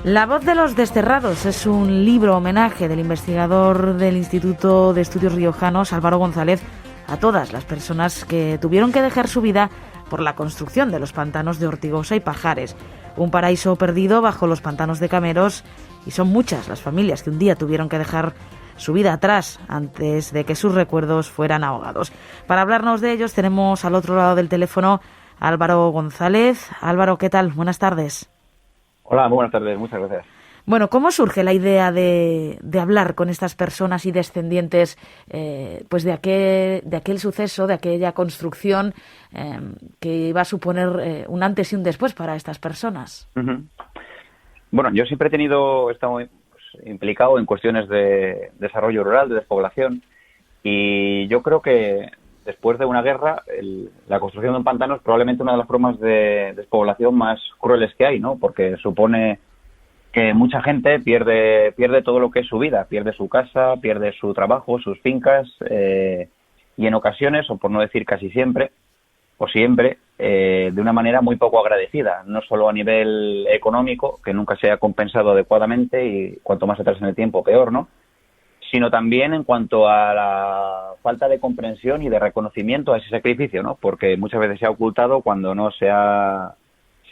La voz de los desterrados es un libro homenaje del investigador del Instituto de Estudios Riojanos, Álvaro González, a todas las personas que tuvieron que dejar su vida por la construcción de los pantanos de Ortigosa y Pajares, un paraíso perdido bajo los pantanos de Cameros, y son muchas las familias que un día tuvieron que dejar su vida atrás antes de que sus recuerdos fueran ahogados. Para hablarnos de ellos tenemos al otro lado del teléfono a Álvaro González. Álvaro, ¿qué tal? Buenas tardes. Hola, muy buenas tardes, muchas gracias. Bueno, ¿cómo surge la idea de hablar con estas personas y descendientes pues de aquel suceso, de aquella construcción que iba a suponer un antes y un después para estas personas? Uh-huh. Bueno, yo siempre he estado implicado en cuestiones de desarrollo rural, de despoblación, y yo creo que después de una guerra, la construcción de un pantano es probablemente una de las formas de despoblación más crueles que hay, ¿no? Porque supone que mucha gente pierde todo lo que es su vida, pierde su casa, pierde su trabajo, sus fincas, y en ocasiones, o por no decir casi siempre, o siempre, de una manera muy poco agradecida, no solo a nivel económico, que nunca se ha compensado adecuadamente y cuanto más atrás en el tiempo, peor, ¿no? Sino también en cuanto a la falta de comprensión y de reconocimiento a ese sacrificio, ¿no? Porque muchas veces se ha ocultado cuando no se ha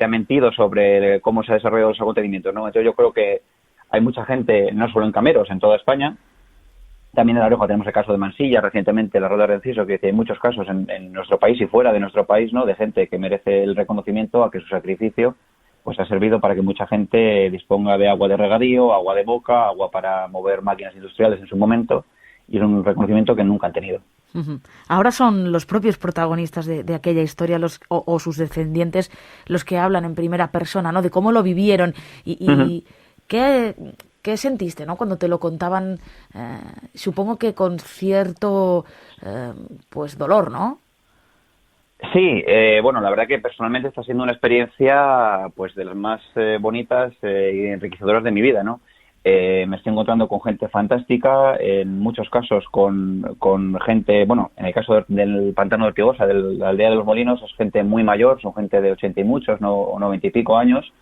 mentido sobre cómo se ha desarrollado los acontecimientos, ¿no? Entonces yo creo que hay mucha gente, no solo en Cameros, en toda España, también en La Rioja tenemos el caso de Mansilla, recientemente la Rueda del Enciso, que hay muchos casos en nuestro país y fuera de nuestro país, ¿no? De gente que merece el reconocimiento a que su sacrificio pues ha servido para que mucha gente disponga de agua de regadío, agua de boca, agua para mover máquinas industriales en su momento, y es un reconocimiento que nunca han tenido. Uh-huh. Ahora son los propios protagonistas de aquella historia o sus descendientes los que hablan en primera persona, ¿no? De cómo lo vivieron y Uh-huh. ¿Qué sentiste, ¿no? Cuando te lo contaban, supongo que con cierto pues dolor, ¿no? Sí, bueno, la verdad que personalmente está siendo una experiencia pues de las más bonitas y enriquecedoras de mi vida, ¿no? Me estoy encontrando con gente fantástica, en muchos casos con gente, bueno, en el caso del pantano de Ortigosa, de la aldea de los Molinos, es gente muy mayor, son gente de 80 y muchos, o 90 y pico años,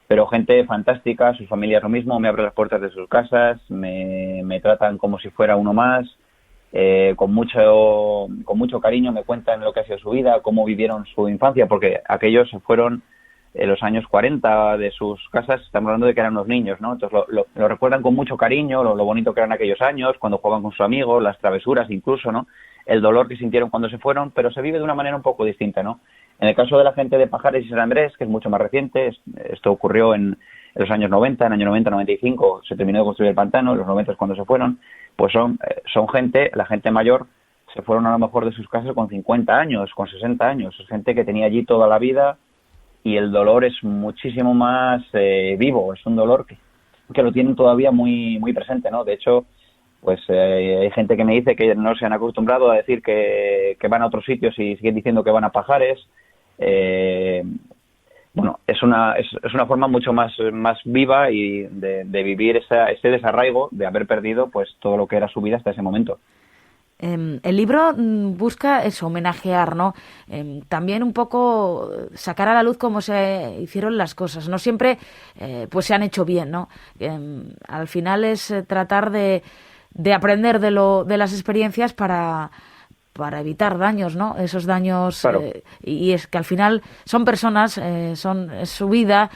pero gente fantástica, sus familias lo mismo, me abren las puertas de sus casas, me tratan como si fuera uno más. Con mucho cariño me cuentan lo que ha sido su vida, cómo vivieron su infancia, porque aquellos se fueron en los años 40 de sus casas, estamos hablando de que eran unos niños, ¿no? Entonces lo recuerdan con mucho cariño, lo bonito que eran aquellos años, cuando jugaban con sus amigos, las travesuras incluso, ¿no? El dolor que sintieron cuando se fueron, pero se vive de una manera un poco distinta, ¿no? En el caso de la gente de Pajares y San Andrés, que es mucho más reciente, esto ocurrió en los años 90, en el año 90-95 se terminó de construir el pantano, en los 90 es cuando se fueron, pues son gente, la gente mayor, se fueron a lo mejor de sus casas con 50 años, con 60 años, es gente que tenía allí toda la vida y el dolor es muchísimo más vivo, es un dolor que lo tienen todavía muy, muy presente, ¿no? De hecho, pues hay gente que me dice que no se han acostumbrado a decir que van a otros sitios y siguen diciendo que van a Pajares. Bueno, es una forma mucho más viva y de vivir ese desarraigo de haber perdido pues todo lo que era su vida hasta ese momento. El libro busca eso, homenajear, ¿no? También un poco sacar a la luz cómo se hicieron las cosas. No siempre pues se han hecho bien, ¿no? Al final es tratar de aprender de las experiencias para evitar daños, ¿no? Esos daños, Claro. Y es que al final son personas, es su vida,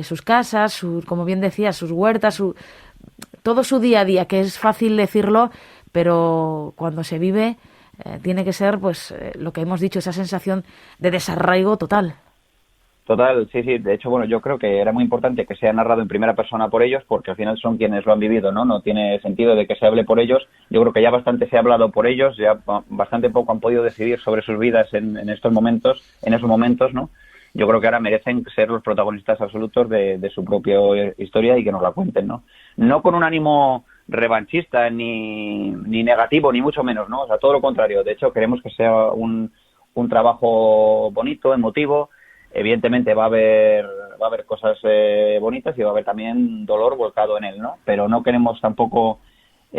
sus casas, como bien decía, sus huertas, todo su día a día, que es fácil decirlo, pero cuando se vive tiene que ser, pues, lo que hemos dicho, esa sensación de desarraigo total. Total, sí. De hecho, bueno, yo creo que era muy importante que sea narrado en primera persona por ellos, porque al final son quienes lo han vivido, ¿no? No tiene sentido de que se hable por ellos. Yo creo que ya bastante se ha hablado por ellos, ya bastante poco han podido decidir sobre sus vidas en esos momentos, ¿no? Yo creo que ahora merecen ser los protagonistas absolutos de su propia historia y que nos la cuenten, ¿no? No con un ánimo revanchista ni negativo, ni mucho menos, ¿no? O sea, todo lo contrario. De hecho, queremos que sea un trabajo bonito, emotivo. Evidentemente va a haber cosas bonitas y va a haber también dolor volcado en él, ¿no? Pero no queremos tampoco no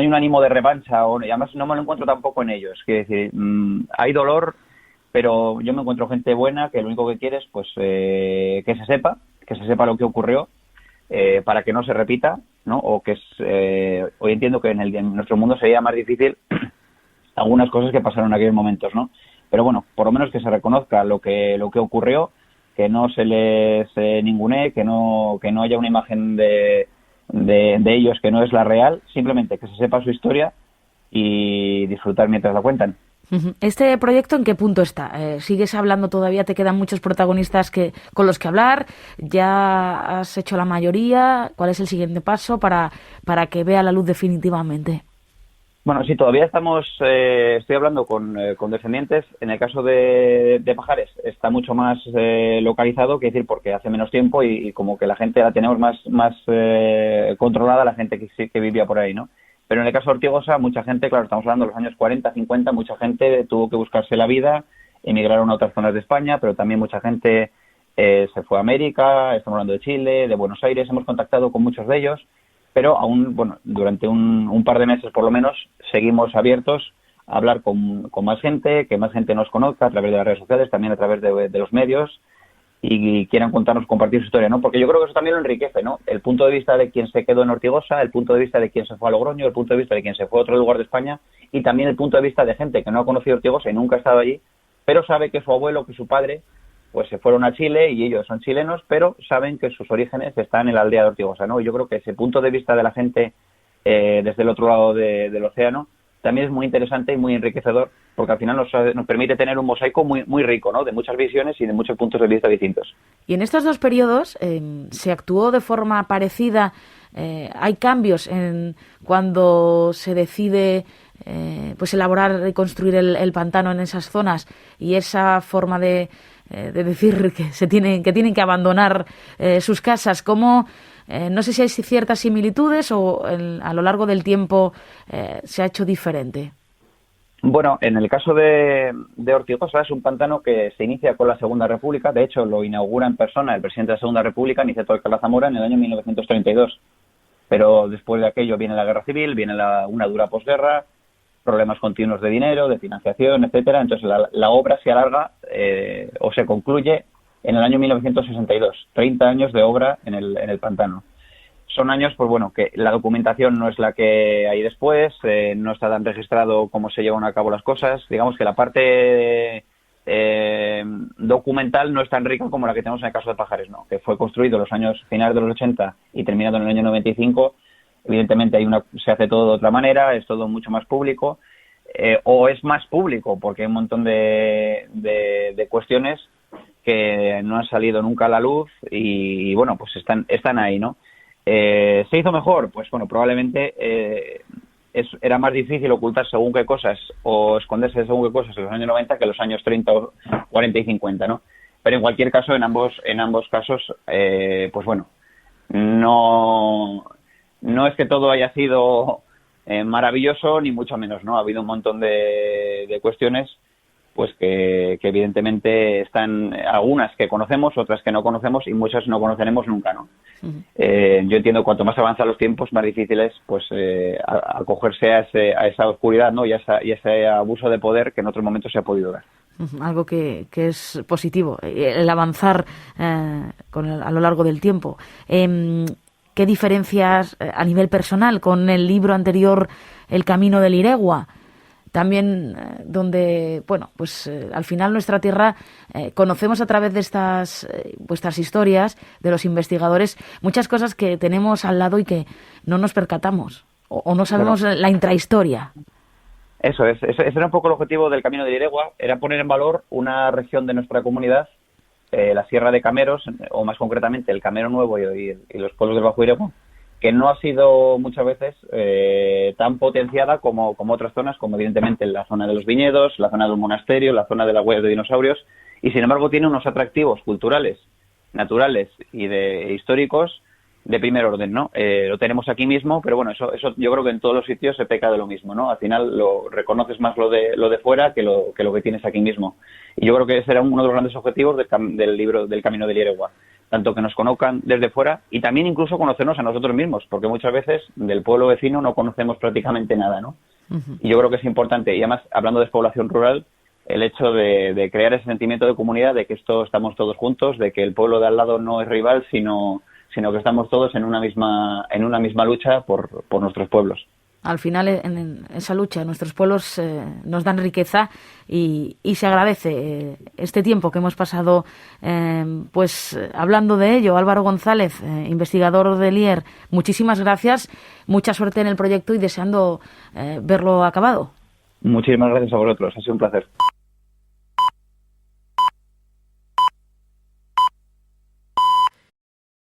hay un ánimo de revancha y además no me lo encuentro tampoco en ellos. Quiero decir, hay dolor, pero yo me encuentro gente buena que lo único que quiere es pues que se sepa que se sepa lo que ocurrió, para que no se repita, ¿no? O que hoy entiendo que en nuestro mundo sería más difícil algunas cosas que pasaron en aquellos momentos, ¿no? Pero bueno, por lo menos que se reconozca lo que ocurrió, que no se les ningunee, que no haya una imagen de ellos que no es la real, simplemente que se sepa su historia y disfrutar mientras la cuentan. ¿Este proyecto en qué punto está? ¿Sigues hablando todavía? ¿Te quedan muchos protagonistas con los que hablar? ¿Ya has hecho la mayoría? ¿Cuál es el siguiente paso para que vea la luz definitivamente? Bueno, sí, todavía estoy hablando con descendientes. En el caso de Pajares está mucho más localizado, que decir, porque hace menos tiempo y como que la gente la tenemos más controlada, la gente que vivía por ahí, ¿no? Pero en el caso de Ortigosa, mucha gente, claro, estamos hablando de los años 40, 50, mucha gente tuvo que buscarse la vida, emigraron a otras zonas de España, pero también mucha gente se fue a América, estamos hablando de Chile, de Buenos Aires, hemos contactado con muchos de ellos, pero aún, bueno, durante un par de meses por lo menos, seguimos abiertos a hablar con más gente, que más gente nos conozca a través de las redes sociales, también a través de los medios, y quieran contarnos, compartir su historia, ¿no? Porque yo creo que eso también lo enriquece, ¿no? El punto de vista de quien se quedó en Ortigosa, el punto de vista de quien se fue a Logroño, el punto de vista de quien se fue a otro lugar de España, y también el punto de vista de gente que no ha conocido Ortigosa y nunca ha estado allí, pero sabe que su abuelo, que su padre, pues se fueron a Chile y ellos son chilenos, pero saben que sus orígenes están en la aldea de Ortigosa, ¿no? Y yo creo que ese punto de vista de la gente desde el otro lado del océano también es muy interesante y muy enriquecedor, porque al final nos permite tener un mosaico muy, muy rico, ¿no? De muchas visiones y de muchos puntos de vista distintos. Y en estos dos periodos se actuó de forma parecida. Hay cambios en cuando se decide pues elaborar y construir el pantano en esas zonas, y esa forma de decir que tienen que abandonar sus casas. ¿Cómo? No sé si hay ciertas similitudes o a lo largo del tiempo se ha hecho diferente. Bueno, en el caso de Ortigosa es un pantano que se inicia con la Segunda República. De hecho, lo inaugura en persona el presidente de la Segunda República, Niceto Alcalá Zamora, en el año 1932. Pero después de aquello viene la Guerra Civil, viene una dura posguerra, problemas continuos de dinero, de financiación, etcétera. Entonces la obra se alarga o se concluye en el año 1962. 30 años de obra en el pantano. Son años, pues bueno, que la documentación no es la que hay después, no está tan registrado cómo se llevan a cabo las cosas. Digamos que la parte documental no es tan rica como la que tenemos en el caso de Pajares, ¿no? Que fue construido en los años finales de los 80 y terminado en el año 95. Evidentemente se hace todo de otra manera, es todo mucho más público, o es más público porque hay un montón de cuestiones que no han salido nunca a la luz y bueno, pues están ahí, ¿no? ¿Se hizo mejor? Pues bueno, probablemente era más difícil ocultar según qué cosas o esconderse según qué cosas en los años 90 que en los años 30, 40 y 50, ¿no? Pero en cualquier caso, en ambos casos, pues bueno, no es que todo haya sido maravilloso, ni mucho menos, ¿no? Ha habido un montón de cuestiones pues que evidentemente están algunas que conocemos, otras que no conocemos y muchas no conoceremos nunca, ¿no? Uh-huh. Yo entiendo cuanto más avanzan los tiempos, más difícil es pues acogerse a esa oscuridad, ¿no? y a ese abuso de poder que en otros momentos se ha podido dar. Algo que es positivo, el avanzar a lo largo del tiempo. ¿Qué diferencias a nivel personal con el libro anterior, El camino del Iregua? También donde, bueno, pues al final nuestra tierra conocemos a través de estas vuestras historias, de los investigadores, muchas cosas que tenemos al lado y que no nos percatamos o no sabemos la intrahistoria. Eso es, ese era un poco el objetivo del Camino del Iregua, era poner en valor una región de nuestra comunidad, la Sierra de Cameros, o más concretamente el Camero Nuevo y los pueblos del Bajo Iregua, que no ha sido muchas veces tan potenciada como otras zonas, como evidentemente la zona de los viñedos, la zona del monasterio, la zona de las huellas de dinosaurios, y sin embargo tiene unos atractivos culturales, naturales y históricos de primer orden, ¿no? Lo tenemos aquí mismo, pero bueno, eso yo creo que en todos los sitios se peca de lo mismo, ¿no? Al final lo reconoces más lo de fuera que lo que tienes aquí mismo. Y yo creo que ese era uno de los grandes objetivos del libro del Camino del Iregua. Tanto que nos conozcan desde fuera y también incluso conocernos a nosotros mismos, porque muchas veces del pueblo vecino no conocemos prácticamente nada, ¿no? Uh-huh. Y yo creo que es importante, y además hablando de despoblación rural, el hecho de crear ese sentimiento de comunidad, de que estamos todos juntos, de que el pueblo de al lado no es rival, sino que estamos todos en una misma lucha por nuestros pueblos. Al final, en esa lucha, nuestros pueblos nos dan riqueza y se agradece este tiempo que hemos pasado pues hablando de ello. Álvaro González, investigador del IER, muchísimas gracias, mucha suerte en el proyecto y deseando verlo acabado. Muchísimas gracias a vosotros, ha sido un placer.